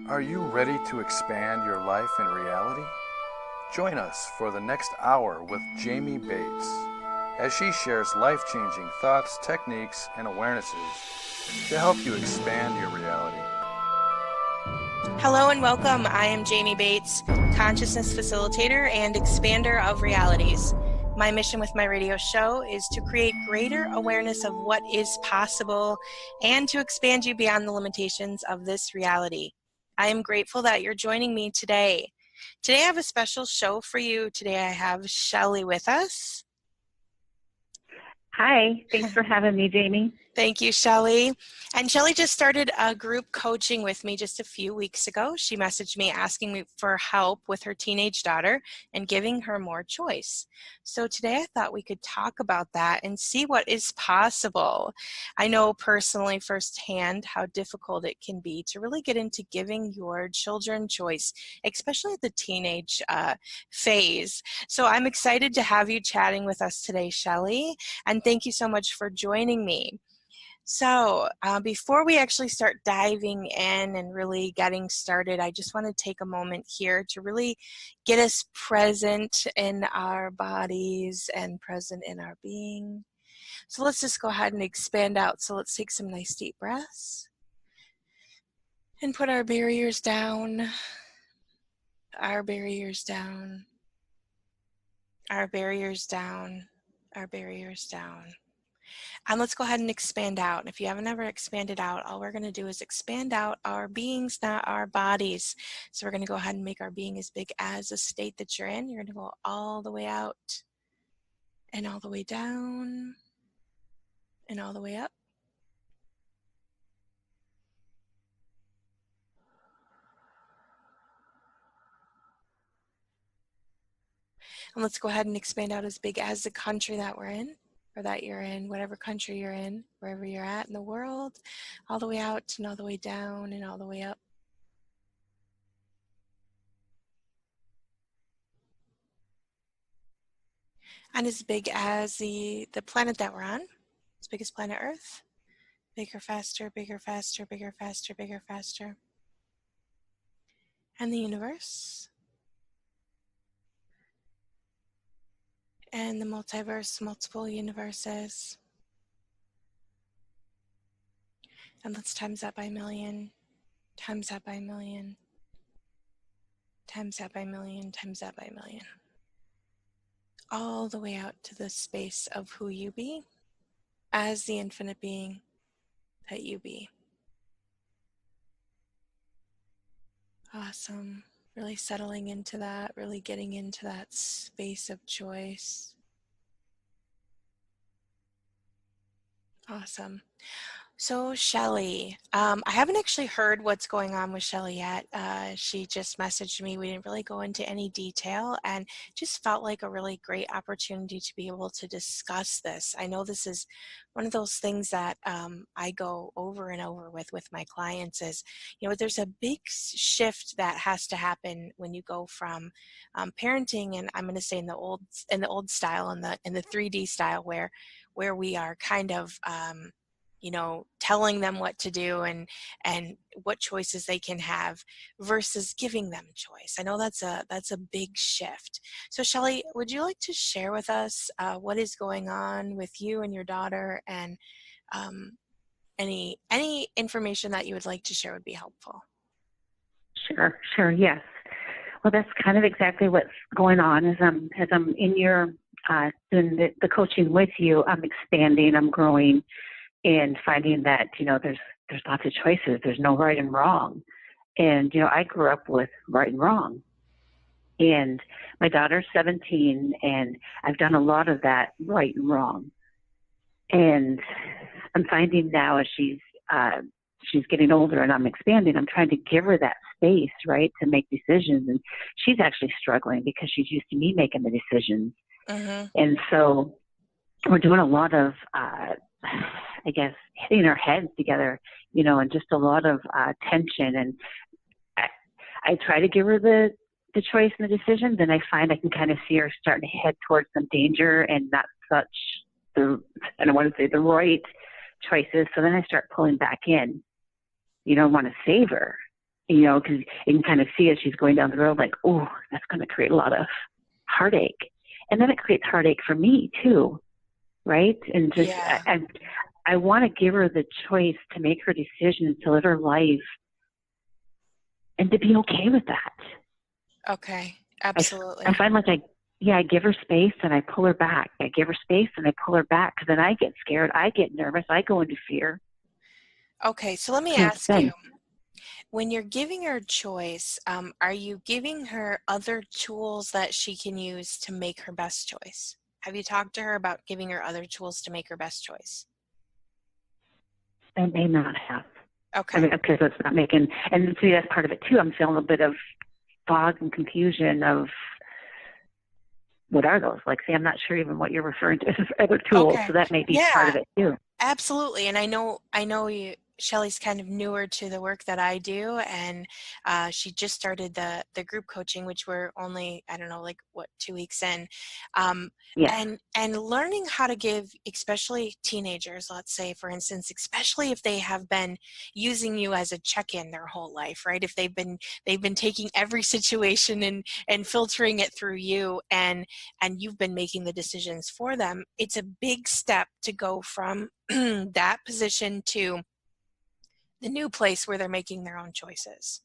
Are you ready to expand your life and reality? Join us for the next hour with Jamie Bates as she shares life-changing thoughts, techniques, and awarenesses to help you expand your reality. Hello and welcome. I am Jamie Bates, consciousness facilitator and expander of realities. My mission with my radio show is to create greater awareness of what is possible and to expand you beyond the limitations of this reality. I am grateful that you're joining me today. Today I have a special show for you. Today I have Shelly with us. Hi, thanks for having me, Jamie. Thank you, Shelly. And Shelly just started a group coaching with me just a few weeks ago. She messaged me asking me for help with her teenage daughter and giving her more choice. So today I thought we could talk about that and see what is possible. I know personally firsthand how difficult it can be to really get into giving your children choice, especially at the teenage phase. So I'm excited to have you chatting with us today, Shelly, and thank you so much for joining me. So before we actually start diving in and really getting started, I just want to take a moment here to really get us present in our bodies and present in our being. So let's just go ahead and expand out. So let's take some nice deep breaths and put our barriers down, our barriers down, our barriers down, our barriers down. And let's go ahead and expand out. If you haven't ever expanded out, all we're going to do is expand out our beings, not our bodies. So we're going to go ahead and make our being as big as the state that you're in. You're going to go all the way out and all the way down and all the way up. And let's go ahead and expand out as big as the country that we're in, or that you're in, whatever country you're in, wherever you're at in the world, all the way out and all the way down and all the way up. And as big as the planet that we're on, as big as planet Earth, bigger, faster, bigger, faster, bigger, faster, bigger, faster. And the universe. And the multiverse, multiple universes. And let's times that by a million, times that by a million, times that by a million, times that by a million. All the way out to the space of who you be as the infinite being that you be. Awesome. Really settling into that, really getting into that space of choice. Awesome. So Shelly, I haven't actually heard what's going on with Shelly yet. She just messaged me. We didn't really go into any detail and just felt like a really great opportunity to be able to discuss this. I know this is one of those things that I go over and over with my clients is, there's a big shift that has to happen when you go from parenting, and I'm going to say in the old style, in the 3D style, where we are kind of telling them what to do and what choices they can have versus giving them choice. I know that's a big shift. So Shelly, would you like to share with us what is going on with you and your daughter, and any information that you would like to share would be helpful? Sure, yes. Well, that's kind of exactly what's going on as I'm in your doing the coaching with you. I'm expanding, I'm growing, and finding that, there's lots of choices. There's no right and wrong. And, I grew up with right and wrong. And my daughter's 17, and I've done a lot of that right and wrong. And I'm finding now as she's getting older and I'm expanding, I'm trying to give her that space, right, to make decisions. And she's actually struggling because she's used to me making the decisions. Mm-hmm. And so we're doing a lot of, hitting our heads together, and just a lot of tension. And I try to give her the choice and the decision. Then I find I can kind of see her starting to head towards some danger and not such I don't want to say the right choices. So then I start pulling back in, want to save her, you know, because you can kind of see as she's going down the road, like, oh, that's going to create a lot of heartache. And then it creates heartache for me too, right? And just, Yeah. I want to give her the choice to make her decisions, to live her life, and to be okay with that. Okay. Absolutely. I find like I give her space and I pull her back. I give her space and I pull her back, because then I get scared. I get nervous. I go into fear. Okay. So let me So ask you, when you're giving her choice, are you giving her other tools that she can use to make her best choice? Have you talked to her about giving her other tools to make her best choice? I may not have. Okay. I mean, because it's not making, and see, that's part of it too. I'm feeling a bit of fog and confusion of what are those? Like, see, I'm not sure even what you're referring to as other tools, Okay. so that may be Yeah. part of it too. Absolutely. And I know you, Shelly's kind of newer to the work that I do, and she just started the group coaching, which we're only, I don't know, like 2 weeks in. Yes. And learning how to give, especially teenagers, let's say, for instance, especially if they have been using you as a check-in their whole life, right? If they've been taking every situation and filtering it through you, and you've been making the decisions for them, it's a big step to go from that position to the new place where they're making their own choices.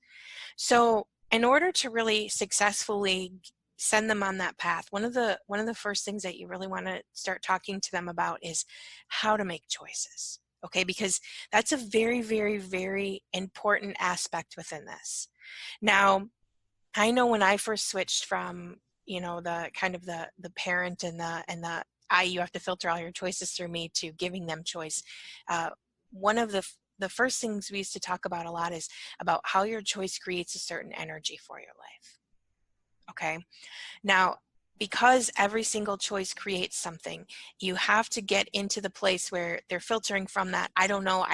So in order to really successfully send them on that path, one of the first things that you really want to start talking to them about is how to make choices. Okay, because that's a very, very, very important aspect within this. Now, I know when I first switched from, the kind of the parent and the you have to filter all your choices through me, to giving them choice. One of the first things we used to talk about a lot is about how your choice creates a certain energy for your life. Okay. Now, because every single choice creates something, you have to get into the place where they're filtering from that, I don't know,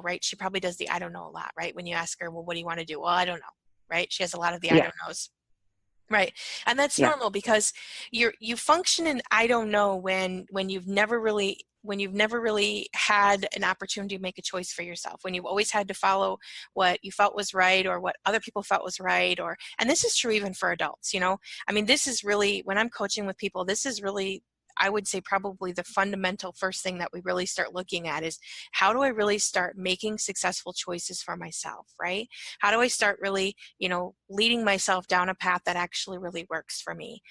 right? She probably does the I don't know a lot, right? When you ask her, well, what do you want to do? Well, I don't know, right? She has a lot of the I don't knows. Right. And that's normal, because you function in I don't know when you've never really had an opportunity to make a choice for yourself, when you've always had to follow what you felt was right, or what other people felt was right, and this is true even for adults, I mean, this is really, when I'm coaching with people, this is really, I would say, probably the fundamental first thing that we really start looking at is, how do I really start making successful choices for myself, right? How do I start really, leading myself down a path that actually really works for me?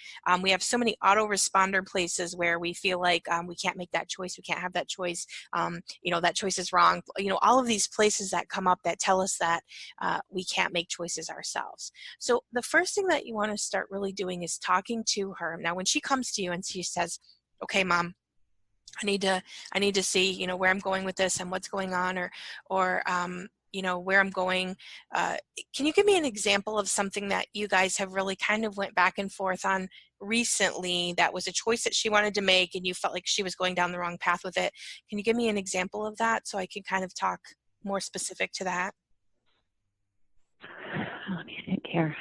We have so many autoresponder places where we feel like we can't make that choice, we can't have that choice, that choice is wrong. All of these places that come up that tell us that we can't make choices ourselves. So the first thing that you want to start really doing is talking to her. Now, when she comes to you and she says, okay, Mom, I need to see, where I'm going with this and what's going on, or where I'm going. Can you give me an example of something that you guys have really kind of went back and forth on recently that was a choice that she wanted to make and you felt like she was going down the wrong path with it? Can you give me an example of that so I can kind of talk more specific to that? Let me think here.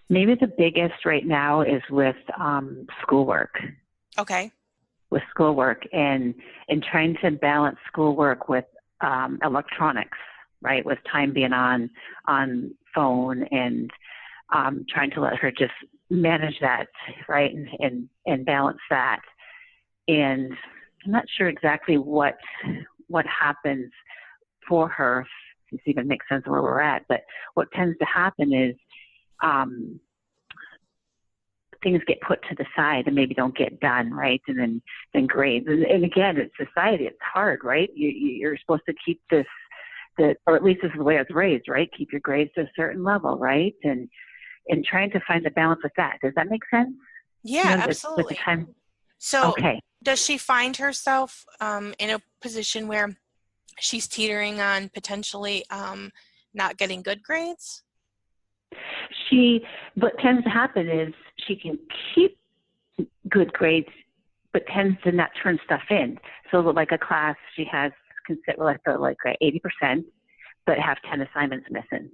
Maybe the biggest right now is with schoolwork. Okay. With schoolwork and trying to balance schoolwork with electronics, right? With time being on phone, and trying to let her just manage that, right? And balance that. And I'm not sure exactly what happens for her, if this even makes sense where we're at, but what tends to happen is things get put to the side and maybe don't get done, right? And then grades. And again, it's society. It's hard, right? You're supposed to keep or at least this is the way I was raised, right? Keep your grades to a certain level, right? And trying to find the balance with that. Does that make sense? Yeah, absolutely. With the time. So okay. Does she find herself in a position where she's teetering on potentially not getting good grades? What tends to happen is she can keep good grades, but tends to not turn stuff in. So like a class, she has like 80%, but have 10 assignments missing.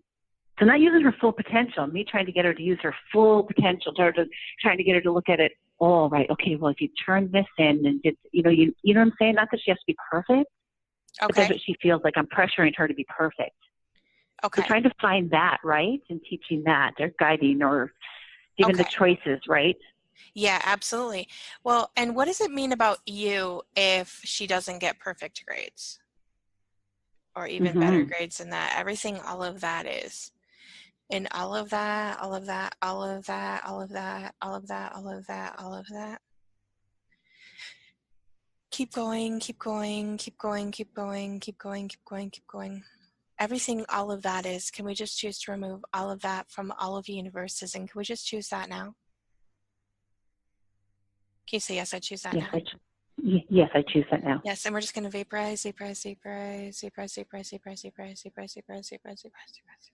So not using her full potential, me trying to get her to use her full potential, trying to get her to look at it all right. Okay, well, if you turn this in and did, you know what I'm saying? Not that she has to be perfect, But that's Okay. what she feels like. I'm pressuring her to be perfect. So Okay. trying to find that, right? And teaching that or guiding or giving the Okay. choices, right? Yeah, absolutely. Well, and what does it mean about you if she doesn't get perfect grades or even better Hmm. grades than that? Everything, all of that is. And all of that, all of that, all of that, all of that, all of that, all of that, all of that. Keep going, keep going, keep going, keep going, keep going, keep going, keep going. Everything, all of that is, can we just choose to remove all of that from all of the universes? And can we just choose that now? Can you say, yes, I choose that Yes, now? yes, I choose that now. Yes, and we're just going to vaporize, vaporize, vaporize, vaporize, vaporize, vaporize, vaporize, vaporize, vaporize, vaporize, vaporize.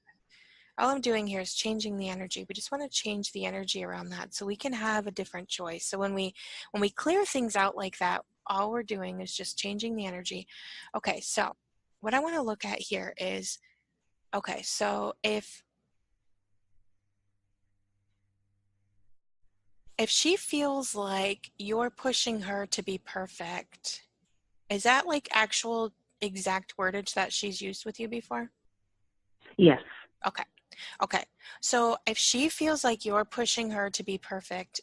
All I'm doing here is changing the energy. We just want to change the energy around that so we can have a different choice. So when we clear things out like that, all we're doing is just changing the energy. Okay, so what I want to look at here is, okay, so if she feels like you're pushing her to be perfect, is that like actual exact wordage that she's used with you before? Yes. Okay. Okay. So if she feels like you're pushing her to be perfect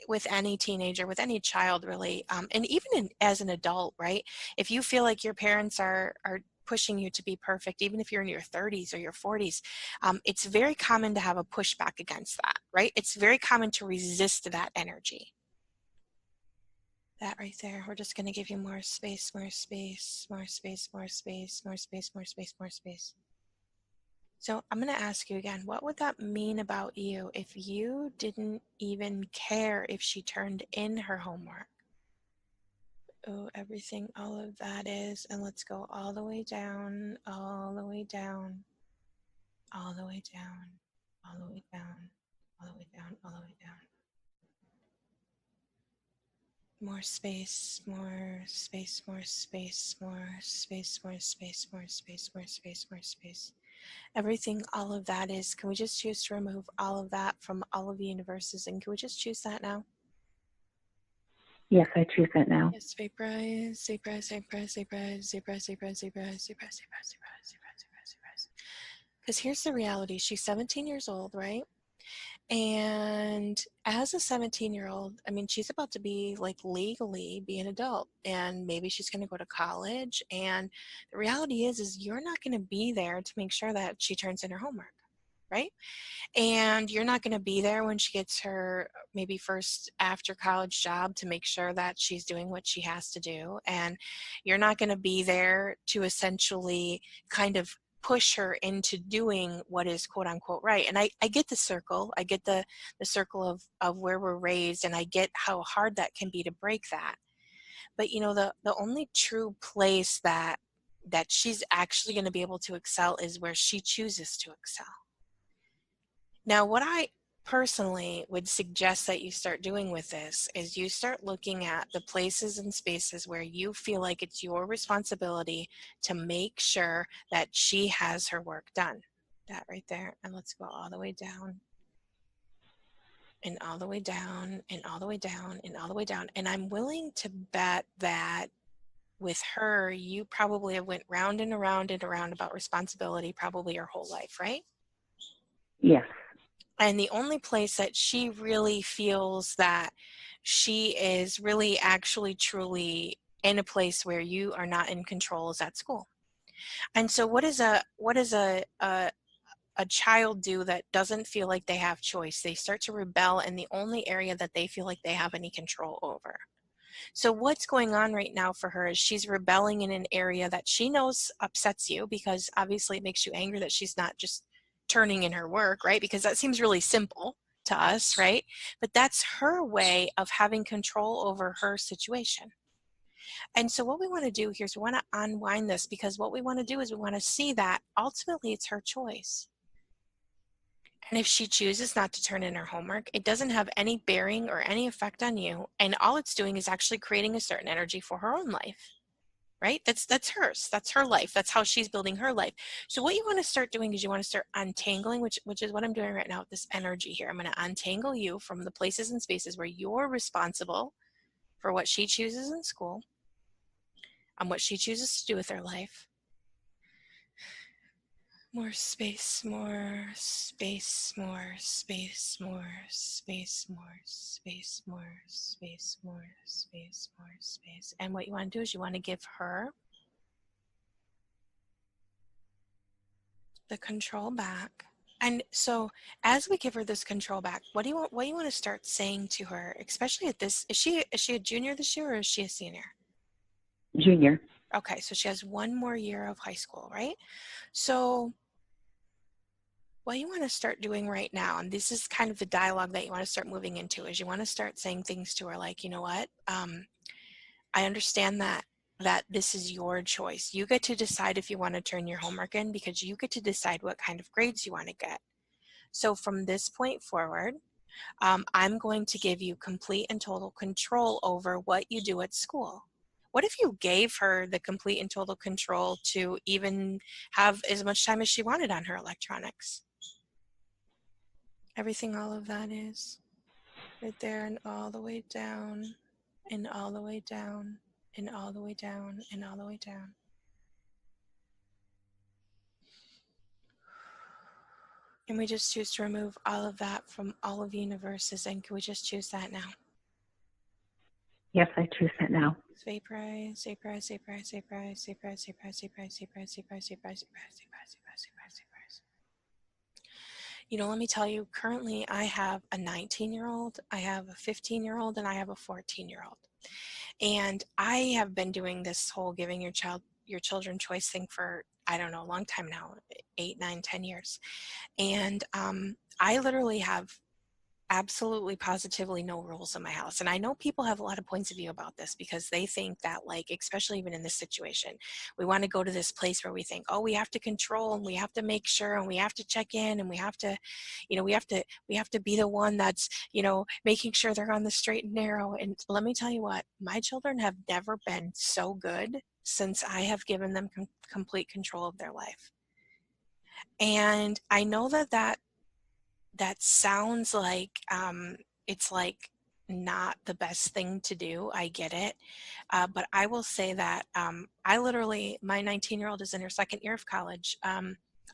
with any teenager, with any child really, and even as an adult, right? If you feel like your parents are pushing you to be perfect, even if you're in your 30s or your 40s, it's very common to have a pushback against that, right? It's very common to resist that energy. That right there. We're just going to give you more space, more space, more space, more space, more space, more space, more space. So I'm going to ask you again, what would that mean about you if you didn't even care if she turned in her homework? Oh, everything, all of that is, and let's go all the way down, all the way down, all the way down, all the way down, all the way down, all the way down. More space, more space, more space, more space, more space, more space, more space, more space. Everything, all of that is, can we just choose to remove all of that from all of the universes? And can we just choose that now? Yes, I choose that now. Yes, vaporize, vaporize, vaporize, vaporize, vaporize, vaporize, vaporize, vaporize, vaporize, vaporize, vaporize, vaporize. Because here's the reality. She's 17 years old, right? And as a 17-year-old, I mean, she's about to be like legally be an adult, and maybe she's going to go to college. And the reality is you're not going to be there to make sure that she turns in her homework, right? And you're not going to be there when she gets her maybe first after college job to make sure that she's doing what she has to do. And you're not going to be there to essentially kind of push her into doing what is quote unquote right. And I get the circle. I get the circle of where we're raised, and I get how hard that can be to break that. But you know, the only true place that she's actually going to be able to excel is where she chooses to excel. Now, what I personally would suggest that you start doing with this is you start looking at the places and spaces where you feel like it's your responsibility to make sure that she has her work done. That right there. And let's go all the way down and all the way down and all the way down and all the way down. And I'm willing to bet that with her, you probably have went round and around and around about responsibility probably your whole life, right? Yes. And the only place that she really feels that she is really actually truly in a place where you are not in control is at school. And so what is a child do that doesn't feel like they have choice? They start to rebel in the only area that they feel like they have any control over. So what's going on right now for her is she's rebelling in an area that she knows upsets you, because obviously it makes you angry that she's not just turning in her work, right? Because that seems really simple to us, right? But that's her way of having control over her situation. And so what we want to do here is we want to unwind this, because what we want to do is we want to see that ultimately it's her choice. And if she chooses not to turn in her homework, it doesn't have any bearing or any effect on you. And all it's doing is actually creating a certain energy for her own life, right? That's hers. That's her life. That's how she's building her life. So what you want to start doing is you want to start untangling, which is what I'm doing right now with this energy here. I'm going to untangle you from the places and spaces where you're responsible for what she chooses in school. on what she chooses to do with her life. More space, more space, more space, more space, more space, more space, more space, more space. And what you want to do is you want to give her the control back. And so as we give her this control back, what do you want to start saying to her, especially at this, is she a junior this year or is she a senior? Junior. Okay, so she has one more year of high school, right? So what you want to start doing right now, and this is kind of the dialogue that you want to start moving into, is you want to start saying things to her like, you know what, I understand that this is your choice. You get to decide if you want to turn your homework in because you get to decide what kind of grades you want to get. So from this point forward, I'm going to give you complete and total control over what you do at school. What if you gave her the complete and total control to even have as much time as she wanted on her electronics? Everything, all of that is right there, and all the way down, and all the way down, and all the way down, and all the way down. And we just choose to remove all of that from all of the universes. And can we just choose that now? Yes, I choose that now. Vaporize, vaporize, vaporize, vaporize, vaporize, vaporize, vaporize, vaporize, vaporize, vaporize, vaporize. You know, let me tell you, currently I have a 19-year-old, I have a 15-year-old, and I have a 14-year-old. And I have been doing this whole giving your children choice thing for, I don't know, a long time now, 8, 9, 10 years. And I literally have absolutely positively no rules in my house. And I know people have a lot of points of view about this because they think that, like, especially even in this situation, we want to go to this place where we think, oh, we have to control and we have to make sure and we have to check in and we have to, you know, we have to be the one that's, you know, making sure they're on the straight and narrow. And let me tell you what, my children have never been so good since I have given them complete control of their life. And I know that sounds like it's like not the best thing to do. I get it. But I will say that my 19-year-old is in her second year of college.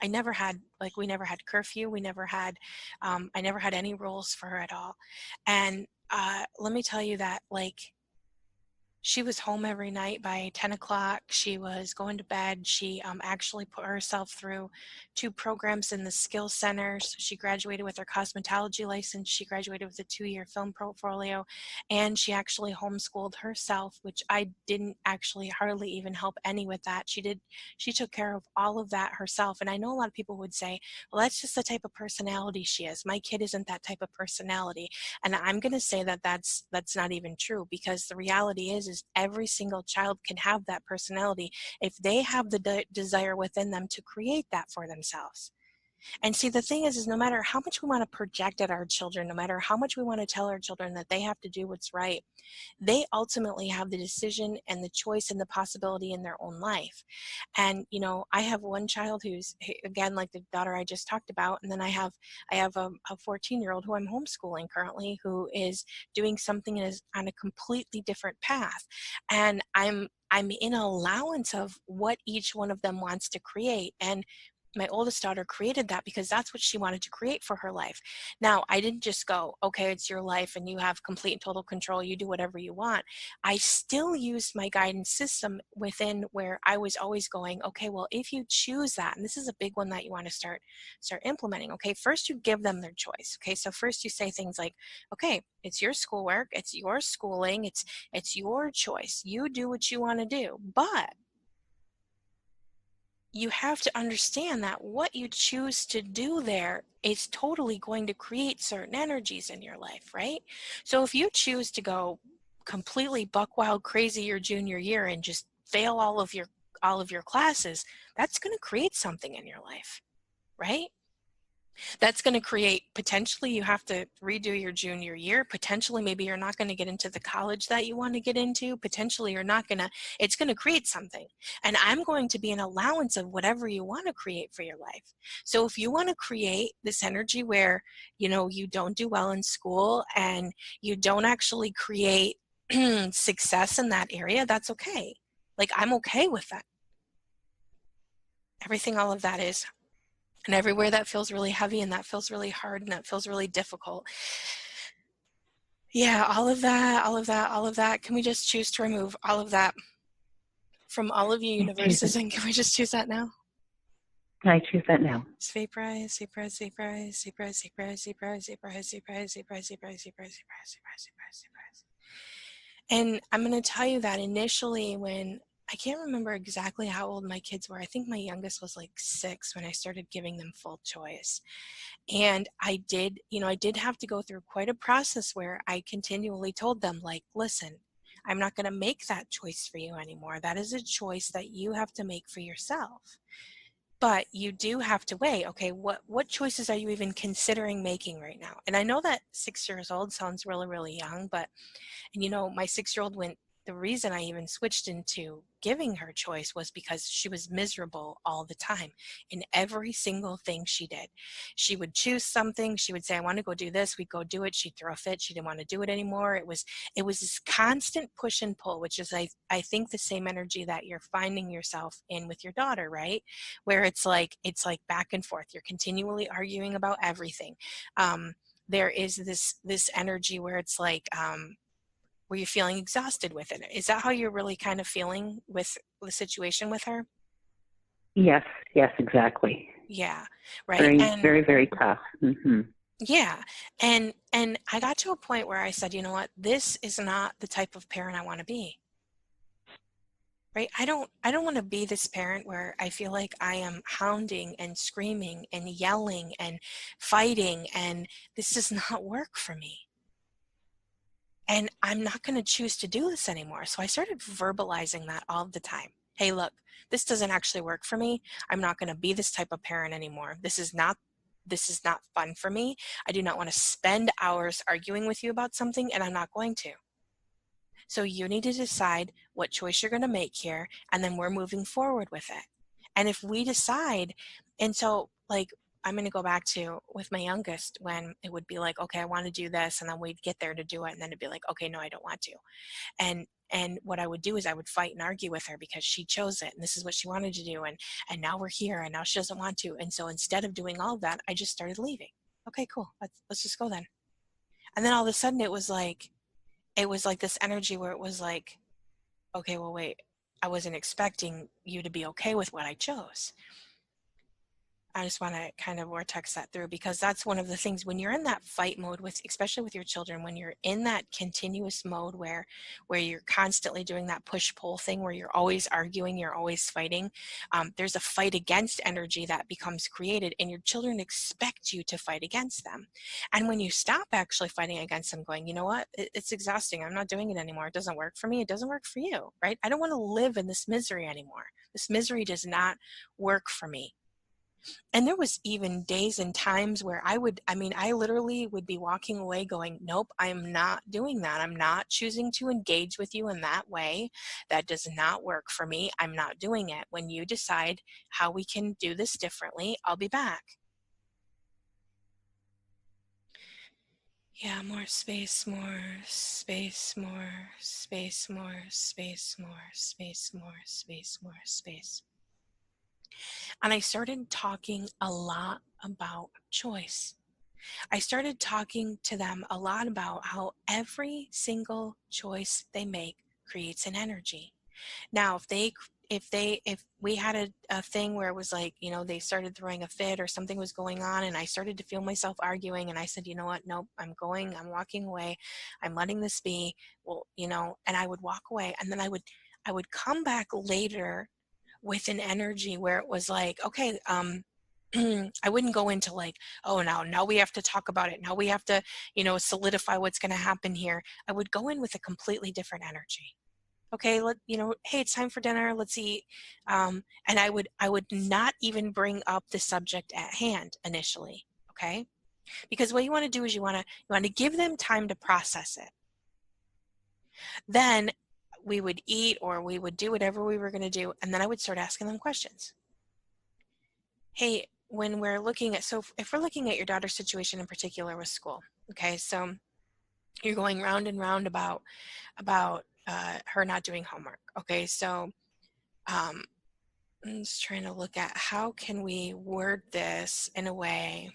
We never had curfew. I never had any rules for her at all. And let me tell you that, like, she was home every night by 10 o'clock. She was going to bed. She actually put herself through 2 programs in the skill center. So she graduated with her cosmetology license. She graduated with a 2-year film portfolio. And she actually homeschooled herself, which I didn't actually hardly even help any with that. She took care of all of that herself. And I know a lot of people would say, well, that's just the type of personality she is. My kid isn't that type of personality. And I'm going to say that that's not even true, because the reality is every single child can have that personality if they have the desire within them to create that for themselves. And see, the thing is no matter how much we want to project at our children, no matter how much we want to tell our children that they have to do what's right, they ultimately have the decision and the choice and the possibility in their own life. And, you know, I have one child who's, again, like the daughter I just talked about, and then I have a 14-year-old who I'm homeschooling currently, who is doing something on a completely different path. And I'm in allowance of what each one of them wants to create. And my oldest daughter created that because that's what she wanted to create for her life. Now, I didn't just go, okay, it's your life and you have complete and total control. You do whatever you want. I still used my guidance system within where I was always going, okay, well, if you choose that, and this is a big one that you want to start implementing. Okay, first you give them their choice. Okay, so first you say things like, okay, it's your schoolwork, it's your schooling, it's your choice. You do what you want to do, but you have to understand that what you choose to do there is totally going to create certain energies in your life, right? So if you choose to go completely buck wild crazy your junior year and just fail all of your classes, that's going to create something in your life, right? That's going to create, potentially you have to redo your junior year. Potentially maybe you're not going to get into the college that you want to get into. Potentially you're not going to, it's going to create something. And I'm going to be an allowance of whatever you want to create for your life. So if you want to create this energy where, you know, you don't do well in school and you don't actually create success in that area, that's okay. Like, I'm okay with that. Everything, all of that is. And everywhere that feels really heavy and that feels really hard and that feels really difficult. Yeah, all of that, all of that, all of that. Can we just choose to remove all of that from all of you universes? And can we just choose that now? I choose that now. Just vaporize, vaporize, vaporize, vaporize, vaporize, vaporize, vaporize, vaporize, vaporize, vaporize, vaporize, vaporize, vaporize. And I'm going to tell you that initially, when I can't remember exactly how old my kids were. I think my youngest was like 6 when I started giving them full choice. And I did have to go through quite a process where I continually told them, like, listen, I'm not going to make that choice for you anymore. That is a choice that you have to make for yourself. But you do have to weigh, okay, what choices are you even considering making right now? And I know that 6 years old sounds really, really young, but, and my 6-year-old went, the reason I even switched into giving her choice was because she was miserable all the time in every single thing she did. She would choose something. She would say, I want to go do this. We'd go do it. She'd throw a fit. She didn't want to do it anymore. It was this constant push and pull, which is, I think, the same energy that you're finding yourself in with your daughter, right? Where it's like back and forth. You're continually arguing about everything. There is this energy where it's like, were you feeling exhausted with it? Is that how you're really kind of feeling with the situation with her? Yes, exactly. Yeah, right. Very, And very, very tough. yeah, and I got to a point where I said, you know what, this is not the type of parent I want to be. Right? I don't want to be this parent where I feel like I am hounding and screaming and yelling and fighting, and this does not work for me. And I'm not going to choose to do this anymore. So I started verbalizing that all the time. Hey, look, this doesn't actually work for me. I'm not going to be this type of parent anymore. This is not fun for me. I do not want to spend hours arguing with you about something, and I'm not going to. So you need to decide what choice you're going to make here, and then we're moving forward with it. And if we decide, and so, like, I'm going to go back to with my youngest, when it would be like, okay, I want to do this, and then we'd get there to do it, and then it'd be like, okay, no, I don't want to. And what I would do is I would fight and argue with her because she chose it, and this is what she wanted to do, and now we're here, and now she doesn't want to. And so instead of doing all of that, I just started leaving. Okay, cool, let's just go then. And then all of a sudden it was like this energy where it was like, okay, well, wait, I wasn't expecting you to be okay with what I chose. I just want to kind of vortex that through, because that's one of the things when you're in that fight mode with, especially with your children, when you're in that continuous mode where you're constantly doing that push-pull thing, where you're always arguing, you're always fighting, there's a fight against energy that becomes created, and your children expect you to fight against them. And when you stop actually fighting against them, going, you know what, it's exhausting, I'm not doing it anymore, it doesn't work for me, it doesn't work for you, right? I don't want to live in this misery anymore. This misery does not work for me. And there was even days and times where I literally would be walking away going, nope, I'm not doing that. I'm not choosing to engage with you in that way. That does not work for me. I'm not doing it. When you decide how we can do this differently, I'll be back. Yeah, more space, more space, more space, more space, more space, more space, more space. And I started talking a lot about choice. I started talking to them a lot about how every single choice they make creates an energy. Now, if we had a thing where it was like, they started throwing a fit or something was going on, and I started to feel myself arguing, and I said, you know what, nope, I'm walking away, I'm letting this be, well, and I would walk away, and then I would come back later with an energy where it was like, okay, I wouldn't go into like, oh, now we have to talk about it. Now we have to, solidify what's going to happen here. I would go in with a completely different energy. Okay, hey, it's time for dinner. Let's eat. And I would not even bring up the subject at hand initially. Okay, because what you want to do is you want to give them time to process it. Then we would eat, or we would do whatever we were going to do, and then I would start asking them questions. Hey, when we're looking at, so if we're looking at your daughter's situation in particular with school, okay, so you're going round and round about her not doing homework. Okay, so um, I'm just trying to look at how can we word this in a way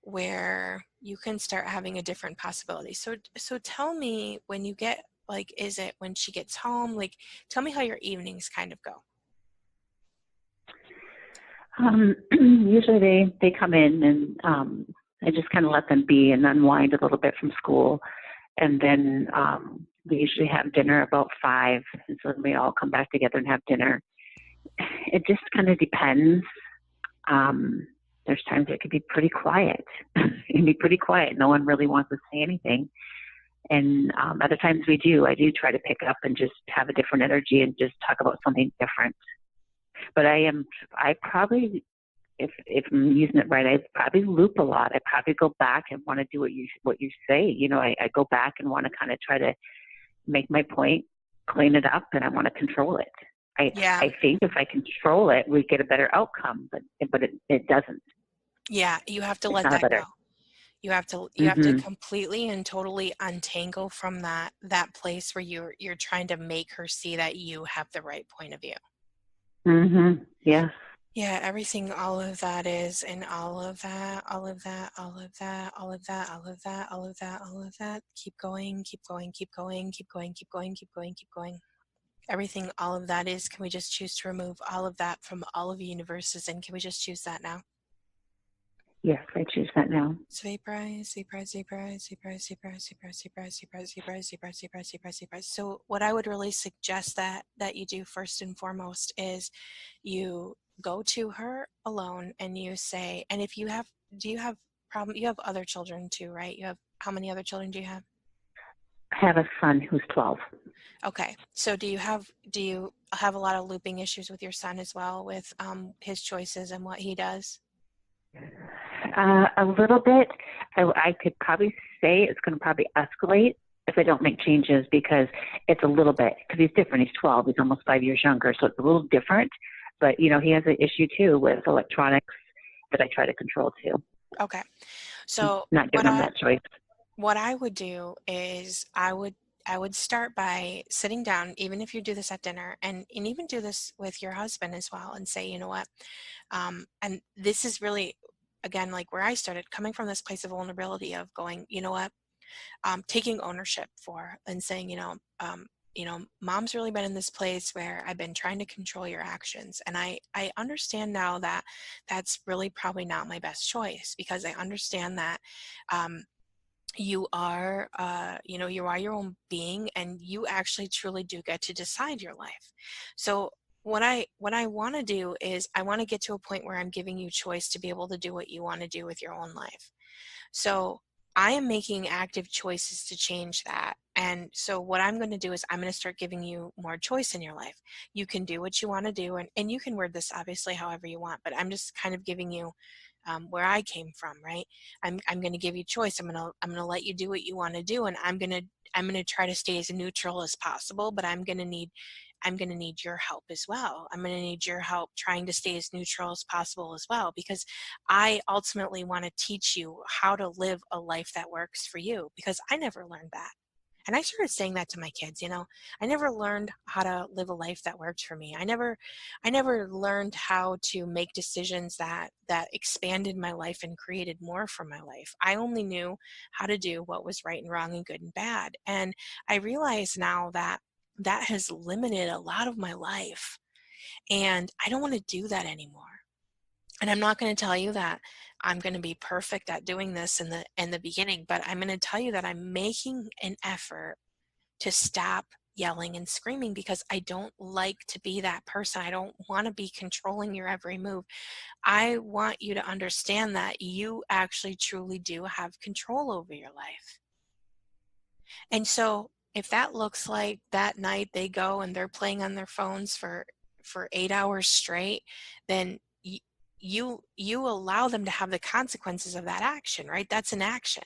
where you can start having a different possibility. So tell me when you get, like, is it when she gets home? Like, tell me how your evenings kind of go. Usually they come in and I just kind of let them be and unwind a little bit from school. And then we usually have dinner about 5. And so we all come back together and have dinner. It just kind of depends. There's times it could be pretty quiet. It can be pretty quiet. No one really wants to say anything. And other times I do try to pick up and just have a different energy and just talk about something different. But I probably, if I'm using it right, I probably loop a lot. I probably go back and want to do what you say. I go back and want to kind of try to make my point, clean it up, and I want to control it. Yeah. I think if I control it, we get a better outcome, but it doesn't. Yeah, you have to It's let not a that better. go. You have to Mm-hmm. completely and totally untangle from that place where you're trying to make her see that you have the right point of view. Mm-hmm. Yes. Yeah, everything, all of that is, and all of that, all of that, all of that, all of that, all of that, all of that, all of that. Keep going, keep going, keep going, keep going, keep going, keep going, keep going. Everything, all of that is, can we just choose to remove all of that from all of the universes, and can we just choose that now? Yes, I choose that now. So vaporize, vaporize, vaporize, vaporize, vaporize, vaporize, vaporize, vaporize, vaporize, vaporize, vaporize, vaporize, vaporize. So what I would really suggest that you do first and foremost is you go to her alone and you say, and if you have, do you have you have other children too, right? You have, how many other children do you have? I have a son who's 12. Okay. So do you have a lot of looping issues with your son as well, with his choices and what he does? A little bit. I could probably say it's going to probably escalate if I don't make changes because it's a little bit, because he's different. He's 12. He's almost 5 years younger, so it's a little different. But, he has an issue too with electronics that I try to control too. Okay. So Not giving him that choice. what I would do is I would start by sitting down, even if you do this at dinner, and even do this with your husband as well, and say, you know what, and this is really, again, like where I started, coming from this place of vulnerability of going, you know what, taking ownership for, and saying, mom's really been in this place where I've been trying to control your actions, and I understand now that that's really probably not my best choice, because I understand that you are you are your own being, and you actually truly do get to decide your life. So what I want to do is I want to get to a point where I'm giving you choice to be able to do what you want to do with your own life. So I am making active choices to change that. And so what I'm going to do is I'm going to start giving you more choice in your life. You can do what you want to do, and you can word this obviously however you want, but I'm just kind of giving you where I came from, right? I'm going to give you choice. I'm going to let you do what you want to do, and I'm going to try to stay as neutral as possible, but I'm going to need your help as well. I'm going to need your help trying to stay as neutral as possible as well, because I ultimately want to teach you how to live a life that works for you, because I never learned that. And I started saying that to my kids, I never learned how to live a life that worked for me. I never learned how to make decisions that expanded my life and created more for my life. I only knew how to do what was right and wrong and good and bad. And I realize now that that has limited a lot of my life, and I don't want to do that anymore. And I'm not going to tell you that I'm going to be perfect at doing this in the beginning, but I'm going to tell you that I'm making an effort to stop yelling and screaming, because I don't like to be that person. I don't want to be controlling your every move. I want you to understand that you actually truly do have control over your life. And so if that looks like that night they go and they're playing on their phones for 8 hours straight, then you allow them to have the consequences of that action, right? That's an action.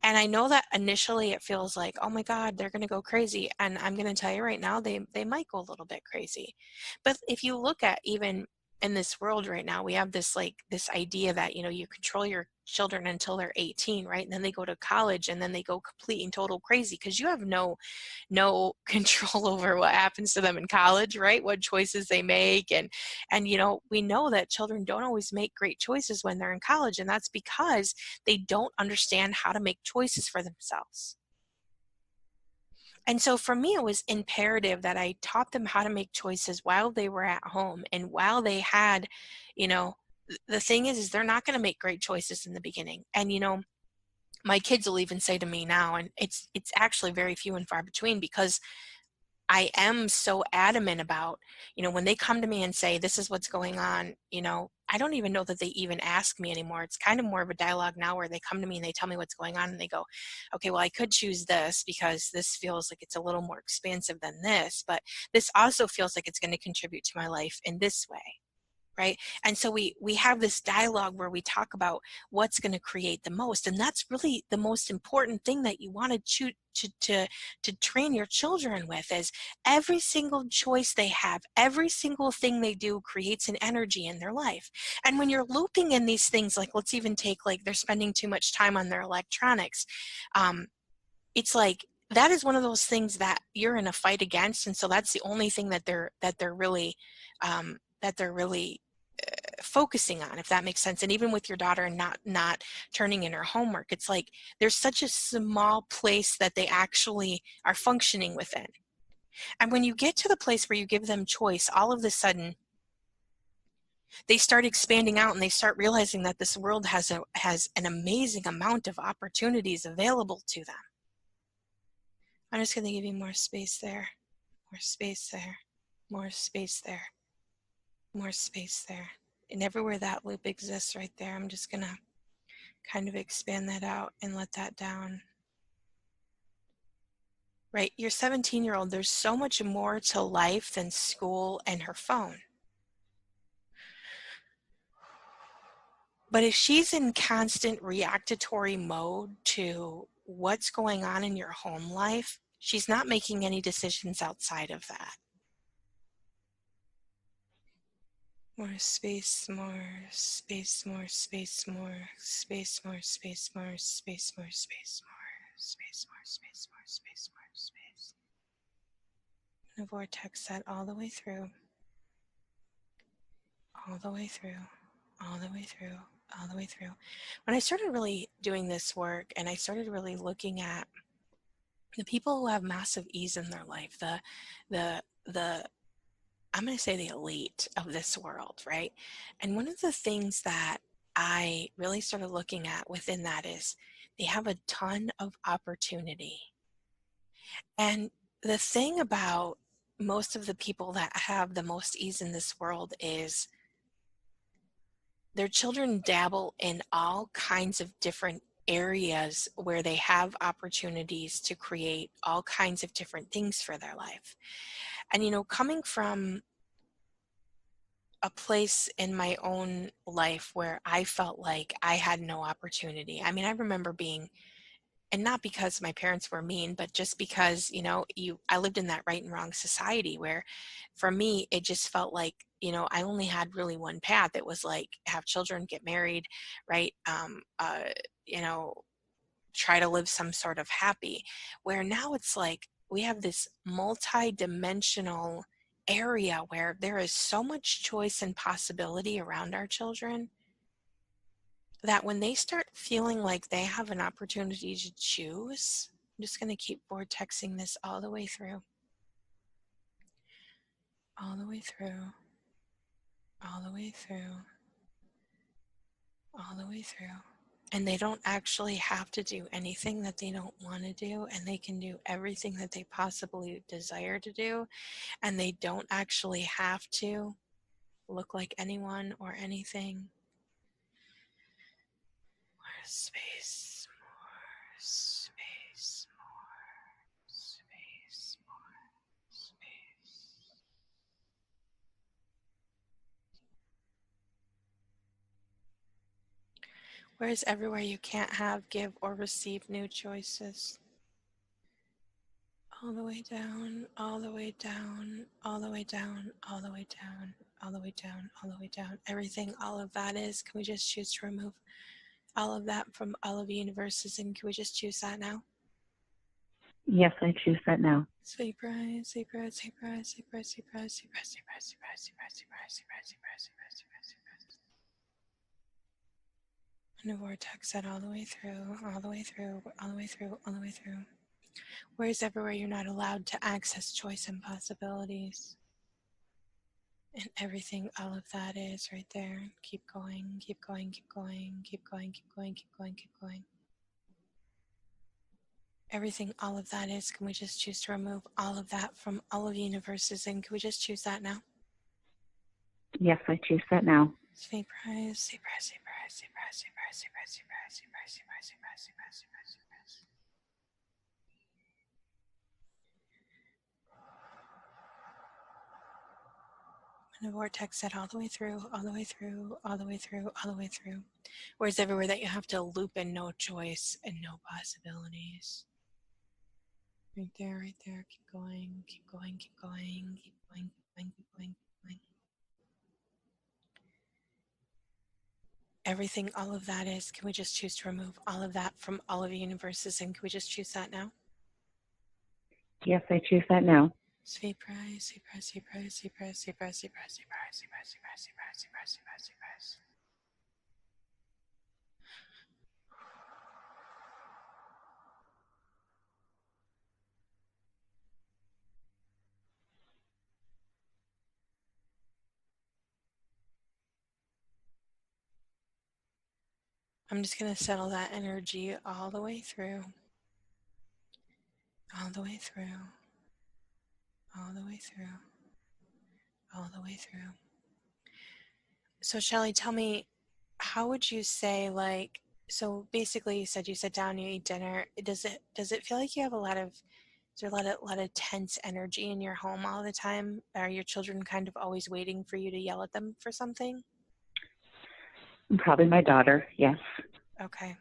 And I know that initially it feels like, oh my God, they're going to go crazy. And I'm going to tell you right now, they might go a little bit crazy. But if you look at even in this world right now, we have this like this idea that, you know, you control your children until they're 18, right? And then they go to college and then they go complete and total crazy because you have no control over what happens to them in college, right? What choices they make. And you know, we know that children don't always make great choices when they're in college, and that's because they don't understand how to make choices for themselves. And so for me, it was imperative that I taught them how to make choices while they were at home and while they had, you know, the thing is they're not going to make great choices in the beginning. And, you know, my kids will even say to me now, and it's actually very few and far between because I am so adamant about, you know, when they come to me and say, this is what's going on, you know, I don't even know that they even ask me anymore. It's kind of more of a dialogue now where they come to me and they tell me what's going on and they go, okay, well, I could choose this because this feels like it's a little more expansive than this, but this also feels like it's going to contribute to my life in this way. Right. And so we have this dialogue where we talk about what's going to create the most. And that's really the most important thing that you want to choose to train your children with is every single choice they have, every single thing they do creates an energy in their life. And when you're looping in these things, like let's even take like they're spending too much time on their electronics. It's like that is one of those things that you're in a fight against. And so that's the only thing that they're really focusing on, if that makes sense. And even with your daughter and not turning in her homework, it's like there's such a small place that they actually are functioning within. And when you get to the place where you give them choice, all of a sudden they start expanding out and they start realizing that this world has an amazing amount of opportunities available to them. I'm just going to give you more space there, more space there, more space there, more space there. And everywhere that loop exists right there, I'm just going to kind of expand that out and let that down. Right? Your 17-year-old, there's so much more to life than school and her phone. But if she's in constant reactatory mode to what's going on in your home life, she's not making any decisions outside of that. More space, more space, more space, more space, more space, more space, more space, more space, more space, more space, more space. I'm gonna vortex that all the way through, all the way through, all the way through, all the way through. When I started really doing this work and I started really looking at the people who have massive ease in their life, the I'm going to say the elite of this world, right? And one of the things that I really started looking at within that is they have a ton of opportunity. And the thing about most of the people that have the most ease in this world is their children dabble in all kinds of different areas where they have opportunities to create all kinds of different things for their life. And, you know, coming from a place in my own life where I felt like I had no opportunity. I mean, I remember being, and not because my parents were mean, but just because, you know, I lived in that right and wrong society where for me, it just felt like, you know, I only had really one path. It was like have children, get married, right? You know, try to live some sort of happy, where now it's like we have this multi-dimensional area where there is so much choice and possibility around our children that when they start feeling like they have an opportunity to choose, I'm just going to keep vortexing this all the way through, all the way through, all the way through, all the way through. And they don't actually have to do anything that they don't want to do, and they can do everything that they possibly desire to do, and they don't actually have to look like anyone or anything. More space, more space, more space, more space. Whereas everywhere you can't have, give, or receive new choices. All the way down, all the way down, all the way down, all the way down, all the way down, all the way down. Everything, all of that is, can we just choose to remove all of that from all of the universes, and can we just choose that now? Yes, I choose that now. Sweet breath, sweet breath, sweet breath, sweet breath, sweet breath, sweet breath, sweet breath, sweet breath, sweet breath, sweet breath, sweet breath, sweet breath, sweet breath, sweet breath, sweet breath. And the vortex that all the way through, all the way through, all the way through, all the way through. Where's everywhere you're not allowed to access choice and possibilities? And everything, all of that is right there. Keep going, keep going, keep going, keep going, keep going, keep going, keep going. Everything, all of that is, can we just choose to remove all of that from all of the universes, and can we just choose that now? Yes, I choose that now. Sweet breath, sweet breath, sweet breath, sweet breath, sweet breath, sweet breath, sweet breath, sweet breath, sweet breath, sweet breath, sweet breath, sweet breath, sweet breath. And the vortex that all the way through, all the way through, all the way through, all the way through. Where's everywhere that you have to loop in no choice and no possibilities? Right there, right there. Keep going, keep going, keep going, keep going, keep going, keep going, keep going. Everything, all of that is, can we just choose to remove all of that from all of the universes, and can we just choose that now? Yes, I choose that now. Sweet breath, sweet breath, sweet breath, sweet breath, sweet breath, sweet breath, sweet breath, sweet breath, sweet breath, sweet breath, sweet breath, sweet breath, sweet breath. I'm just going to settle that energy all the way through, all the way through, all the way through, all the way through. So Shelly, tell me, how would you say, like, so basically you said you sit down, you eat dinner. Does it feel like you have a lot of, is there a lot of tense energy in your home all the time? Are your children kind of always waiting for you to yell at them for something? Probably my daughter, yes. Okay.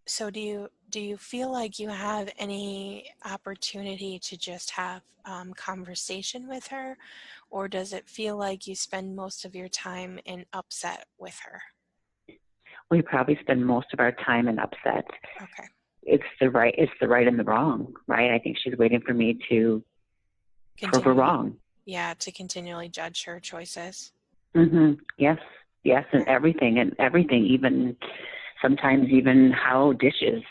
So do you feel like you have any opportunity to just have conversation with her, or does it feel like you spend most of your time in upset with her? We probably spend most of our time in upset. Okay. It's the right and the wrong, right? I think she's waiting for me to prove her Continually, wrong. yeah, to continually judge her choices. Yes, yes, and everything, even sometimes even how dishes,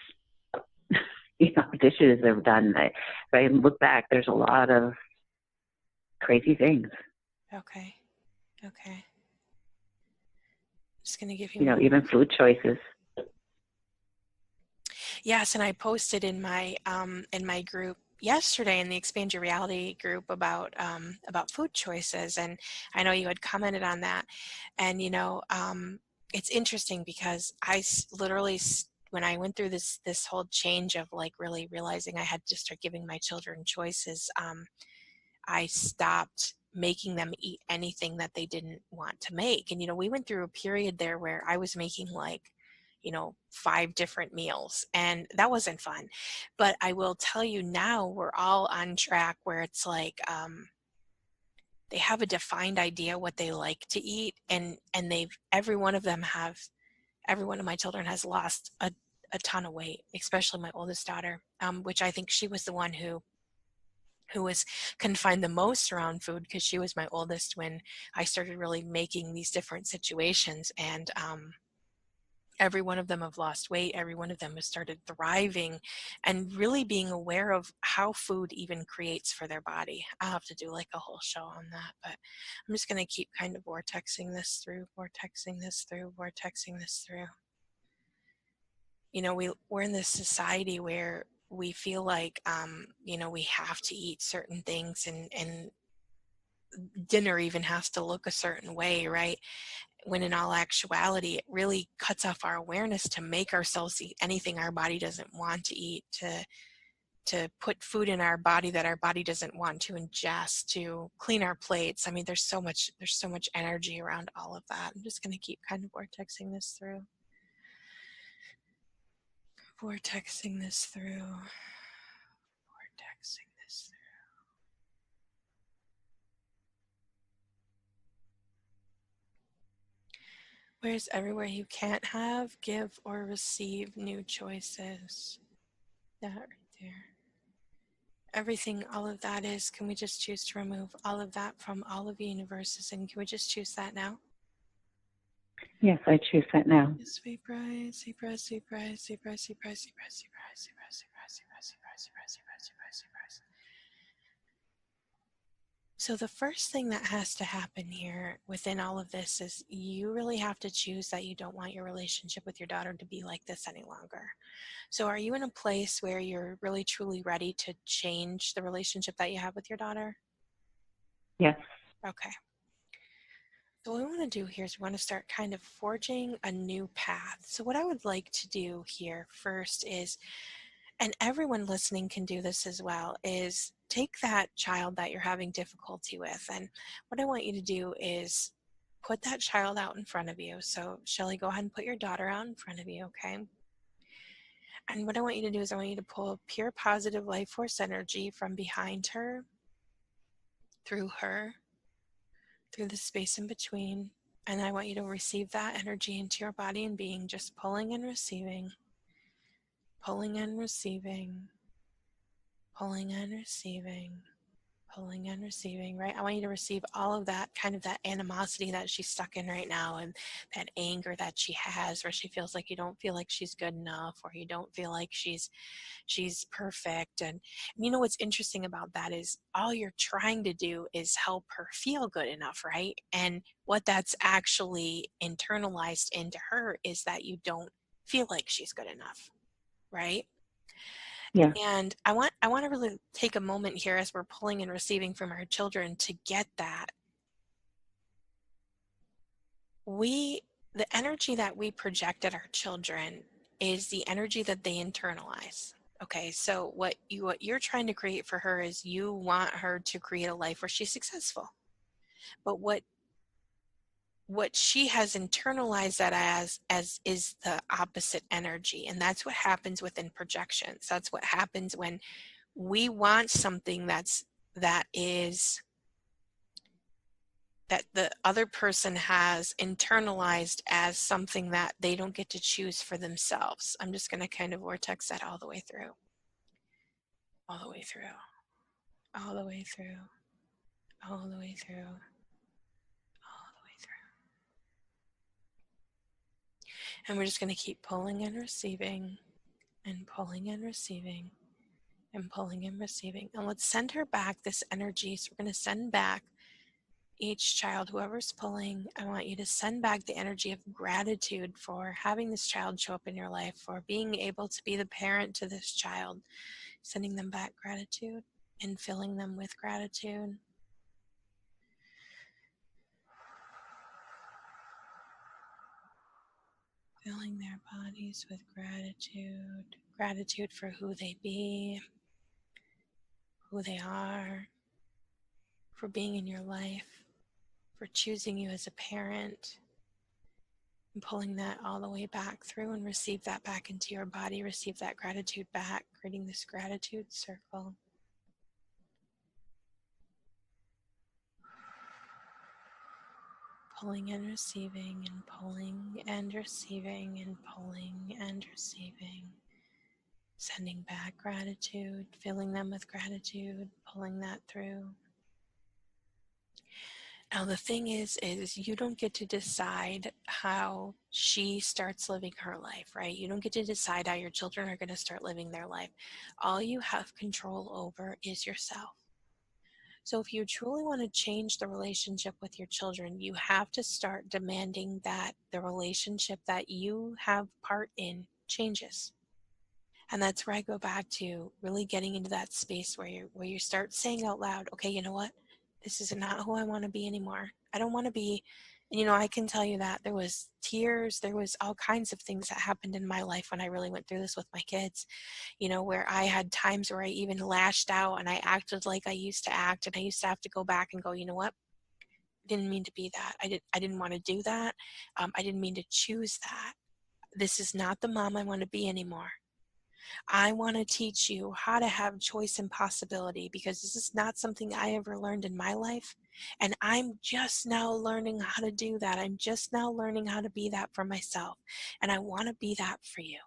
dishes are done. If I look back, there's a lot of crazy things. Okay. Okay. Just gonna give you a moment. Even food choices. Yes, and I posted in my group yesterday, in the Expand Your Reality group, about food choices, and I know you had commented on that. And it's interesting because literally, when I went through this whole change of like really realizing I had to start giving my children choices, I stopped making them eat anything that they didn't want to make. And we went through a period there where I was making like 5 different meals, and that wasn't fun. But I will tell you, now we're all on track where it's like they have a defined idea what they like to eat, and they've every one of my children has lost a ton of weight, especially my oldest daughter, which I think she was the one who was confined the most around food, because she was my oldest when I started really making these different situations. And every one of them have lost weight. Every one of them has started thriving and really being aware of how food even creates for their body. I'll have to do like a whole show on that, but I'm just going to keep kind of vortexing this through, vortexing this through, vortexing this through. We're in this society where we feel like, we have to eat certain things, and dinner even has to look a certain way, right? When in all actuality, it really cuts off our awareness to make ourselves eat anything our body doesn't want to eat, to put food in our body that our body doesn't want to ingest, to clean our plates. I mean, there's so much energy around all of that. I'm just going to keep kind of vortexing this through. Vortexing this through. Vortexing this through. Where's everywhere you can't have, give, or receive new choices? That right there. Everything, all of that is, can we just choose to remove all of that from all of the universes? And can we just choose that now? Yes, I choose that now. Sweet prize, sweet prize, sweet prize, sweet prize, sweet prize, sweet prize, sweet prize, sweet prize, sweet prize, sweet prize, sweet prize, sweet prize, sweet prize, sweet prize, sweet prize. So the first thing that has to happen here within all of this is you really have to choose that you don't want your relationship with your daughter to be like this any longer. So are you in a place where you're really truly ready to change the relationship that you have with your daughter? Yes. Okay. So what we want to do here is we want to start kind of forging a new path. So what I would like to do here first is, and everyone listening can do this as well, is take that child that you're having difficulty with. And what I want you to do is put that child out in front of you. So Shelly, go ahead and put your daughter out in front of you, okay? And what I want you to do is I want you to pull pure positive life force energy from behind her, through her, through the space in between. And I want you to receive that energy into your body and being, just pulling and receiving, pulling and receiving, pulling and receiving, pulling and receiving, right? I want you to receive all of that, kind of that animosity that she's stuck in right now, and that anger that she has, where she feels like you don't feel like she's good enough, or you don't feel like she's perfect. And you know what's interesting about that is all you're trying to do is help her feel good enough, right? And what that's actually internalized into her is that you don't feel like she's good enough, right? Yeah. And I want to really take a moment here as we're pulling and receiving from our children to get that the energy that we project at our children is the energy that they internalize. Okay, so what you're trying to create for her is you want her to create a life where she's successful. But what she has internalized that as is the opposite energy, and that's what happens within projections. That's what happens when we want something that is that the other person has internalized as something that they don't get to choose for themselves. I'm just going to kind of vortex that all the way through, all the way through, all the way through, all the way through, all the way through. And we're just going to keep pulling and receiving and pulling and receiving and pulling and receiving. And let's send her back this energy. So we're going to send back each child, whoever's pulling, I want you to send back the energy of gratitude for having this child show up in your life, for being able to be the parent to this child, sending them back gratitude and filling them with gratitude. Filling their bodies with gratitude, gratitude for who they be, who they are, for being in your life, for choosing you as a parent, and pulling that all the way back through, and receive that back into your body, receive that gratitude back, creating this gratitude circle. Pulling and receiving and pulling and receiving and pulling and receiving. Sending back gratitude, filling them with gratitude, pulling that through. Now the thing is you don't get to decide how she starts living her life, right? You don't get to decide how your children are going to start living their life. All you have control over is yourself. So if you truly want to change the relationship with your children, you have to start demanding that the relationship that you have part in changes. And that's where I go back to really getting into that space where you start saying out loud, okay, you know what? This is not who I want to be anymore. I don't want to be, and I can tell you that there was tears, there was all kinds of things that happened in my life when I really went through this with my kids, where I had times where I even lashed out and I acted like I used to act, and I used to have to go back and go, you know what? I didn't mean to be that. I didn't want to do that. I didn't mean to choose that. This is not the mom I want to be anymore. I want to teach you how to have choice and possibility because this is not something I ever learned in my life. And I'm just now learning how to do that. I'm just now learning how to be that for myself. And I want to be that for you.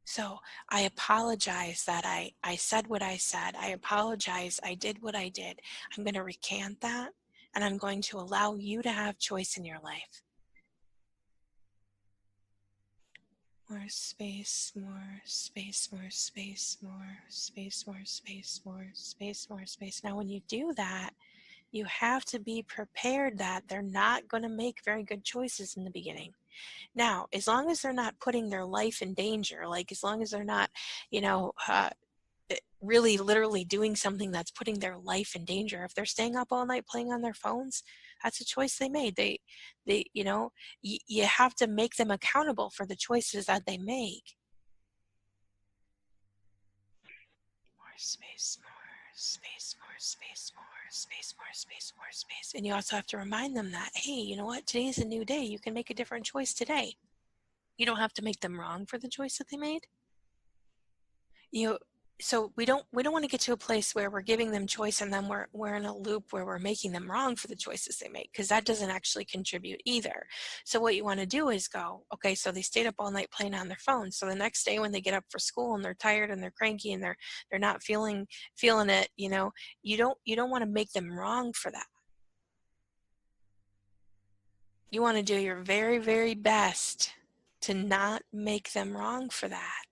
So I apologize that I said what I said. I apologize I did what I did. I'm going to recant that and I'm going to allow you to have choice in your life. More space, more space, more space, more space, more space, more space, more space. Now when you do that, you have to be prepared that they're not going to make very good choices in the beginning. Now, as long as they're not putting their life in danger, like as long as they're not, you know, really literally doing something that's putting their life in danger. If they're staying up all night playing on their phones, that's a choice they made. You know, you have to make them accountable for the choices that they make. More space, more space, more space, more space, more space, more space. And you also have to remind them that, hey, you know what? Today's a new day. You can make a different choice today. You don't have to make them wrong for the choice that they made. So we don't want to get to a place where we're giving them choice and then we're in a loop where we're making them wrong for the choices they make, because that doesn't actually contribute either. So what you want to do is go, okay, so they stayed up all night playing on their phones. So the next day when they get up for school and they're tired and they're cranky and they're not feeling it, you know, you don't want to make them wrong for that. You want to do your very, very best to not make them wrong for that.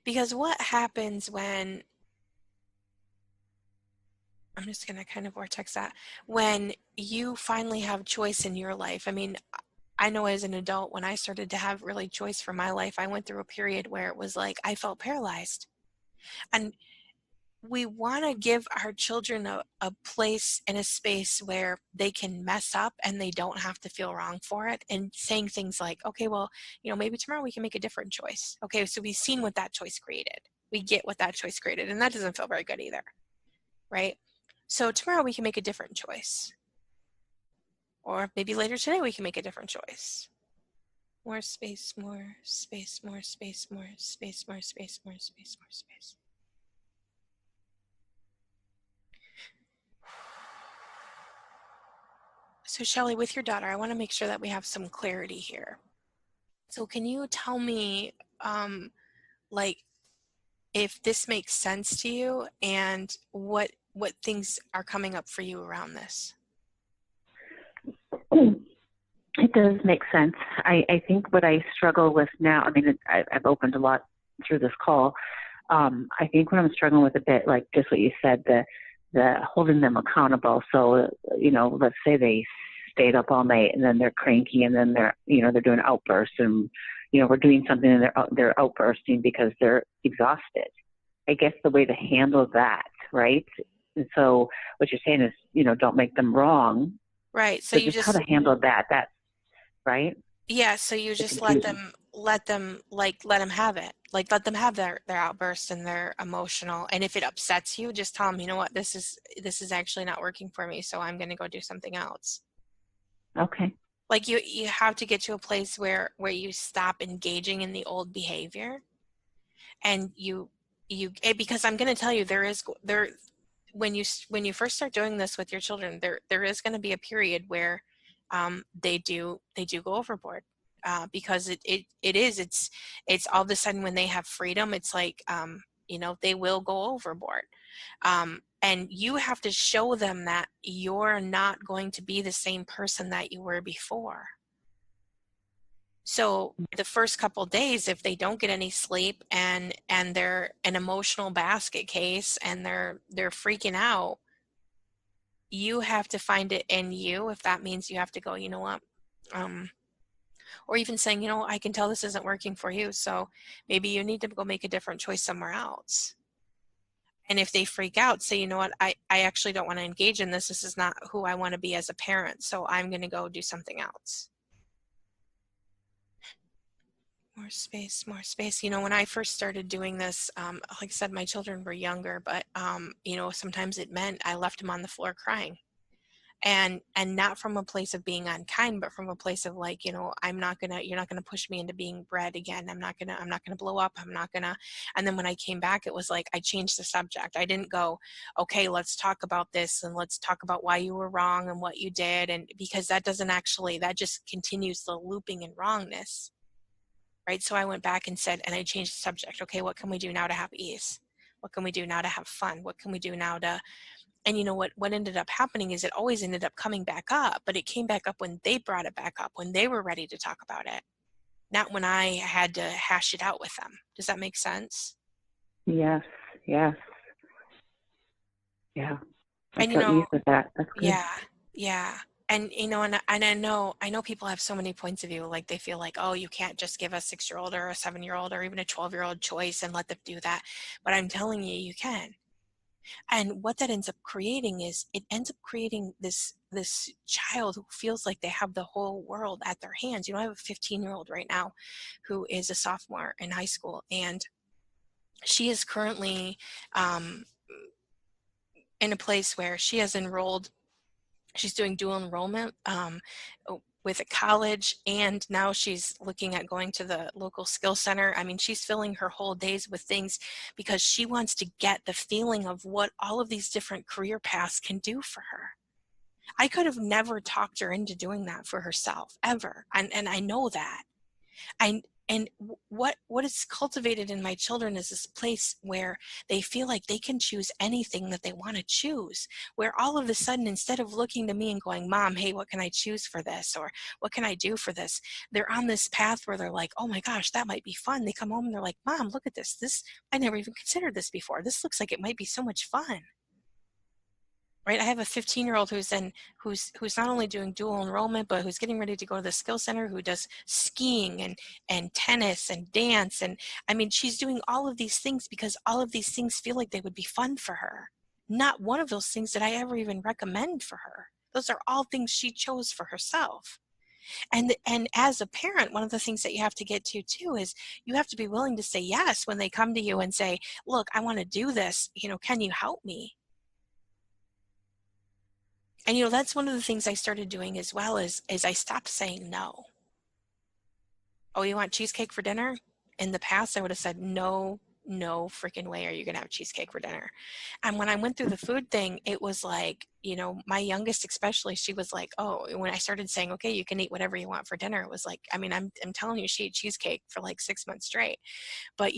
Because what happens when, I'm just going to kind of vortex that, when you finally have choice in your life. I mean, I know as an adult, when I started to have really choice for my life, I went through a period where it was like I felt paralyzed. And we want to give our children a place and a space where they can mess up and they don't have to feel wrong for it, and saying things like, okay, well, you know, maybe tomorrow we can make a different choice. Okay, so we've seen what that choice created. We get what that choice created, and that doesn't feel very good either, right? So tomorrow we can make a different choice. Or maybe later today we can make a different choice. More space, more space, more space, more space, more space, more space, more space. So Shelley, with your daughter, I want to make sure that we have some clarity here. So can you tell me, like, if this makes sense to you and what things are coming up for you around this? It does make sense. I think what I struggle with now, I mean, I've opened a lot through this call. I think what I'm struggling with a bit, like just what you said, the holding them accountable. So, you know, let's say they stayed up all night and then they're cranky and then they're doing outbursts and, you know, we're doing something and they're outbursting because they're exhausted. I guess the way to handle that, right? And so what you're saying is, you know, don't make them wrong. Right. So you just how to handle that. That's right. Yeah. So you just let them have it. Like let them have their outburst and their emotional. And if it upsets you, just tell them, you know what, this is actually not working for me. So I'm going to go do something else. Okay. Like you have to get to a place where you stop engaging in the old behavior, and you because I'm going to tell you when you first start doing this with your children, there is going to be a period where they do go overboard, because it's all of a sudden when they have freedom, it's like you know, they will go overboard. And you have to show them that you're not going to be the same person that you were before. So the first couple of days, if they don't get any sleep and they're an emotional basket case and they're freaking out, you have to find it in you. If that means you have to go, you know what, or even saying, you know, I can tell this isn't working for you, so maybe you need to go make a different choice somewhere else. And if they freak out, say, you know what, I actually don't want to engage in this. This is not who I want to be as a parent, so I'm going to go do something else. More space, more space. You know, when I first started doing this, like I said, my children were younger, but, you know, sometimes it meant I left them on the floor crying. and not from a place of being unkind, but from a place of like, you're not gonna push me into being bred again. I'm not gonna blow up. I'm not gonna. And then when I came back, it was like I changed the subject. I didn't go, okay, let's talk about this and let's talk about why you were wrong and what you did, and because that doesn't actually, that just continues the looping and wrongness, right? So I went back and said, and I changed the subject. Okay, what can we do now to have ease? What can we do now to have fun? What can we do now to, and what ended up happening is it always ended up coming back up, but it came back up when they brought it back up, when they were ready to talk about it, not when I had to hash it out with them. Does that make sense? Yes, yes. Yeah. I'm And so eased with that. That's good. yeah. And and I know people have so many points of view, like they feel like, oh, you can't just give a 6-year-old or a 7-year-old or even a 12-year-old choice and let them do that. But I'm telling you, you can. And what that ends up creating is it ends up creating this child who feels like they have the whole world at their hands. I have a 15-year-old right now who is a sophomore in high school, and she is currently um, in a place where she has enrolled. She's doing dual enrollment with a college, and now she's looking at going to the local skill center. I mean, she's filling her whole days with things because she wants to get the feeling of what all of these different career paths can do for her. I could have never talked her into doing that for herself, ever. And I know that. And what is cultivated in my children is this place where they feel like they can choose anything that they want to choose, where all of a sudden, instead of looking to me and going, Mom, hey, what can I choose for this, or what can I do for this, they're on this path where they're like, oh my gosh, that might be fun. They come home and they're like, Mom, look at this I never even considered this before. This looks like it might be so much fun. Right? I have a 15-year-old who's not only doing dual enrollment, but who's getting ready to go to the skill center, who does skiing and tennis and dance. And I mean, she's doing all of these things because all of these things feel like they would be fun for her. Not one of those things did I ever even recommend for her. Those are all things she chose for herself. And as a parent, one of the things that you have to get to too is you have to be willing to say yes when they come to you and say, look, I want to do this, can you help me? And that's one of the things I started doing as well, is I stopped saying no. Oh, you want cheesecake for dinner? In the past, I would have said no freaking way are you gonna have cheesecake for dinner. And when I went through the food thing, it was like, my youngest especially, she was like, oh, when I started saying, okay, you can eat whatever you want for dinner, it was like, I mean, I'm telling you, she ate cheesecake for like 6 months straight. But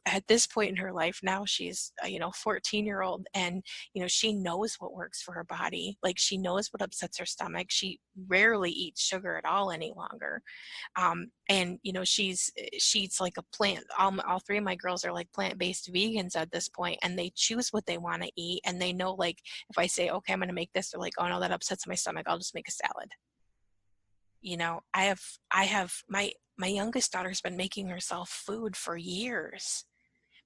at this point in her life now, she's 14-year-old, and she knows what works for her body. Like, she knows what upsets her stomach. She rarely eats sugar at all any longer. And she eats like a plant. All three of my girls are like plant-based vegans at this point, and they choose what they want to eat. And they know, like, if I say, okay, I'm going to make this, they're like, oh no, that upsets my stomach, I'll just make a salad. I have my youngest daughter's been making herself food for years,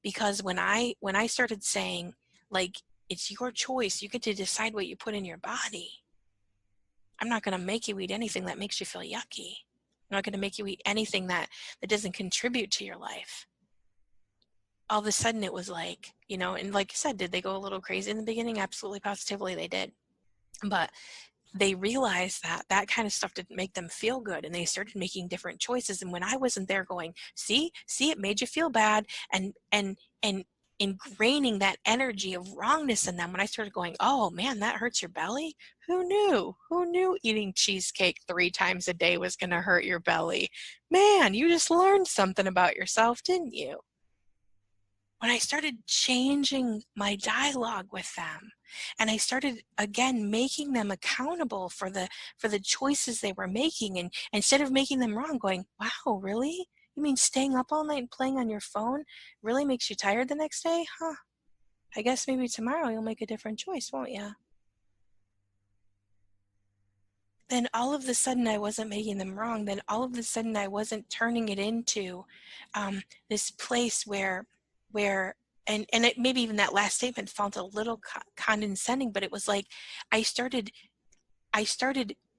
because when I started saying, like, it's your choice, you get to decide what you put in your body. I'm not going to make you eat anything that makes you feel yucky. I'm not going to make you eat anything that doesn't contribute to your life. All of a sudden it was like, and like you said, did they go a little crazy in the beginning? Absolutely, positively they did. But they realized that kind of stuff didn't make them feel good, and they started making different choices. And when I wasn't there going, see, it made you feel bad, and ingraining that energy of wrongness in them, when I started going, oh man, that hurts your belly? Who knew eating cheesecake 3 times a day was going to hurt your belly? Man, you just learned something about yourself, didn't you? When I started changing my dialogue with them, and I started again making them accountable for the choices they were making, and instead of making them wrong, going, wow, really? You mean staying up all night and playing on your phone really makes you tired the next day? Huh. I guess maybe tomorrow you'll make a different choice, won't you? Then all of a sudden I wasn't making them wrong. Then all of a sudden I wasn't turning it into this place where and it, maybe even that last statement felt a little condescending, but it was like I started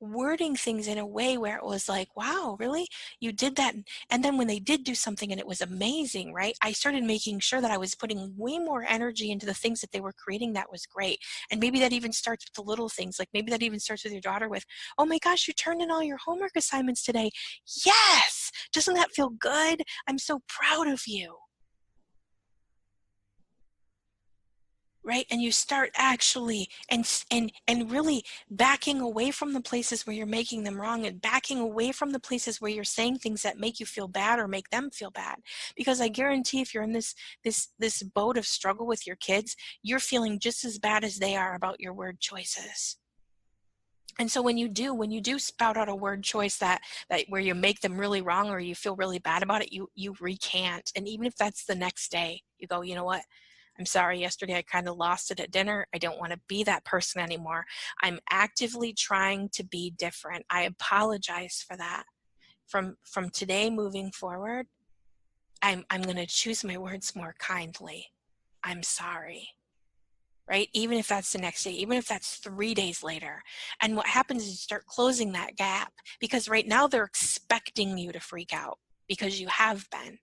wording things in a way where it was like, wow, really? You did that? And then when they did do something and it was amazing, right? I started making sure that I was putting way more energy into the things that they were creating that was great. And maybe that even starts with the little things. Like maybe that even starts with your daughter with, oh my gosh, you turned in all your homework assignments today. Yes! Doesn't that feel good? I'm so proud of you. Right? And you start actually and really backing away from the places where you're making them wrong, and backing away from the places where you're saying things that make you feel bad or make them feel bad. Because I guarantee if you're in this boat of struggle with your kids, you're feeling just as bad as they are about your word choices. And so when you do spout out a word choice that where you make them really wrong or you feel really bad about it, you recant. And even if that's the next day, you go, you know what? I'm sorry, yesterday I kind of lost it at dinner. I don't want to be that person anymore. I'm actively trying to be different. I apologize for that. From today moving forward, I'm going to choose my words more kindly. I'm sorry. Right? Even if that's the next day, even if that's 3 days later. And what happens is you start closing that gap, because right now they're expecting you to freak out because you have been.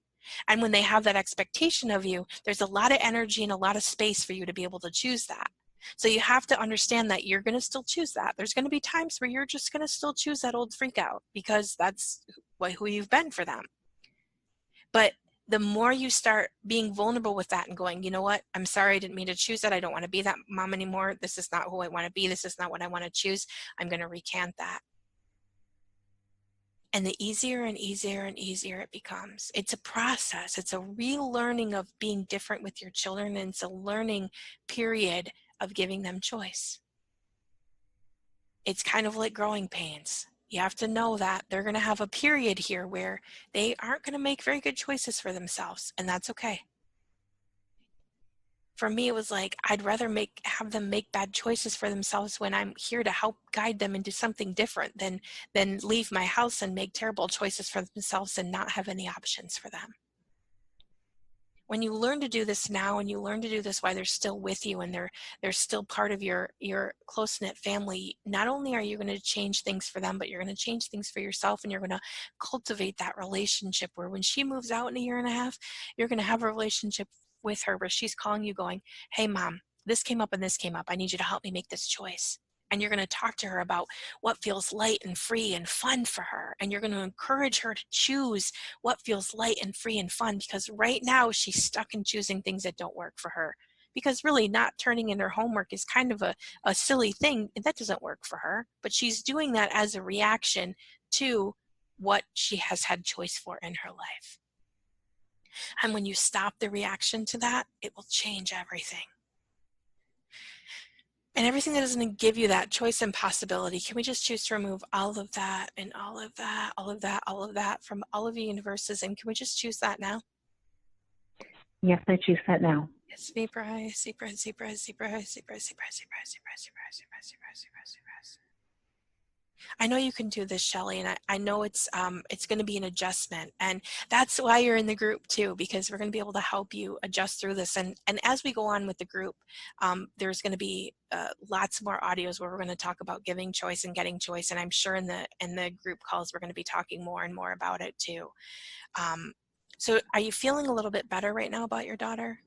And when they have that expectation of you, there's a lot of energy and a lot of space for you to be able to choose that. So you have to understand that you're going to still choose that. There's going to be times where you're just going to still choose that old freak out because that's who you've been for them. But the more you start being vulnerable with that and going, you know what, I'm sorry, I didn't mean to choose that. I don't want to be that mom anymore. This is not who I want to be. This is not what I want to choose. I'm going to recant that. And the easier and easier and easier it becomes. It's a process. It's a relearning of being different with your children, and it's a learning period of giving them choice. It's kind of like growing pains. You have to know that they're going to have a period here where they aren't going to make very good choices for themselves, and that's okay. For me, it was like, I'd rather have them make bad choices for themselves when I'm here to help guide them into something different than leave my house and make terrible choices for themselves and not have any options for them. When you learn to do this now, and you learn to do this while they're still with you and they're still part of your close-knit family, not only are you going to change things for them, but you're going to change things for yourself, and you're going to cultivate that relationship where when she moves out in a year and a half, you're going to have a relationship with her where she's calling you going, hey mom, this came up and this came up. I need you to help me make this choice. And you're going to talk to her about what feels light and free and fun for her. And you're going to encourage her to choose what feels light and free and fun, because right now she's stuck in choosing things that don't work for her. Because really not turning in her homework is kind of a silly thing. That doesn't work for her. But she's doing that as a reaction to what she has had choice for in her life. And when you stop the reaction to that, it will change everything. And everything that doesn't give you that choice and possibility, can we just choose to remove all of that and all of that, all of that, all of that from all of your universes? And can we just choose that now? Yes, I choose that now. Yes, Vibra, Zebra, Zebra, Zebra, Zebra, Zebra, Zebra, Zebra, Zebra, Zebra, Zebra, Zebra. I know you can do this, Shelly, and I know it's going to be an adjustment, and that's why you're in the group too, because we're going to be able to help you adjust through this. And as we go on with the group, there's going to be lots more audios where we're going to talk about giving choice and getting choice, and I'm sure in the group calls we're going to be talking more and more about it too. So, are you feeling a little bit better right now about your daughter?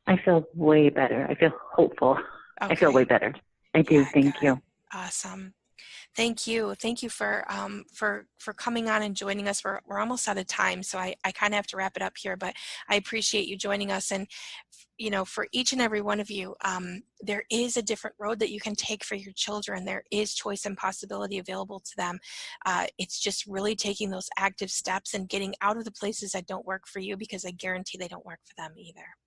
I feel way better. I feel hopeful. Okay. I feel way better. I do. Yeah, thank you. Awesome. Thank you. Thank you for coming on and joining us. We're almost out of time, so I kind of have to wrap it up here, but I appreciate you joining us. And, you know, for each and every one of you, there is a different road that you can take for your children. There is choice and possibility available to them. It's just really taking those active steps and getting out of the places that don't work for you, because I guarantee they don't work for them either.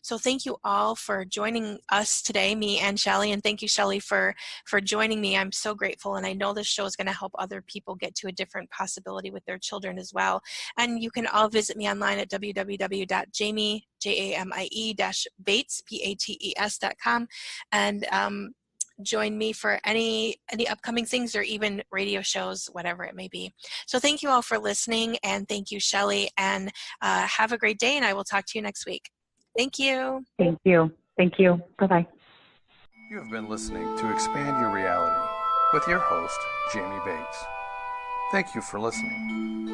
So thank you all for joining us today, me and Shelly, and thank you, Shelly, for joining me. I'm so grateful, and I know this show is going to help other people get to a different possibility with their children as well. And you can all visit me online at www.jamie-bates, Bates.com, and join me for any upcoming things or even radio shows, whatever it may be. So thank you all for listening, and thank you, Shelly, and have a great day, and I will talk to you next week. Thank you. Thank you. Thank you. Bye-bye. You have been listening to Expand Your Reality. with your host, Jamie Bates. Thank you for listening.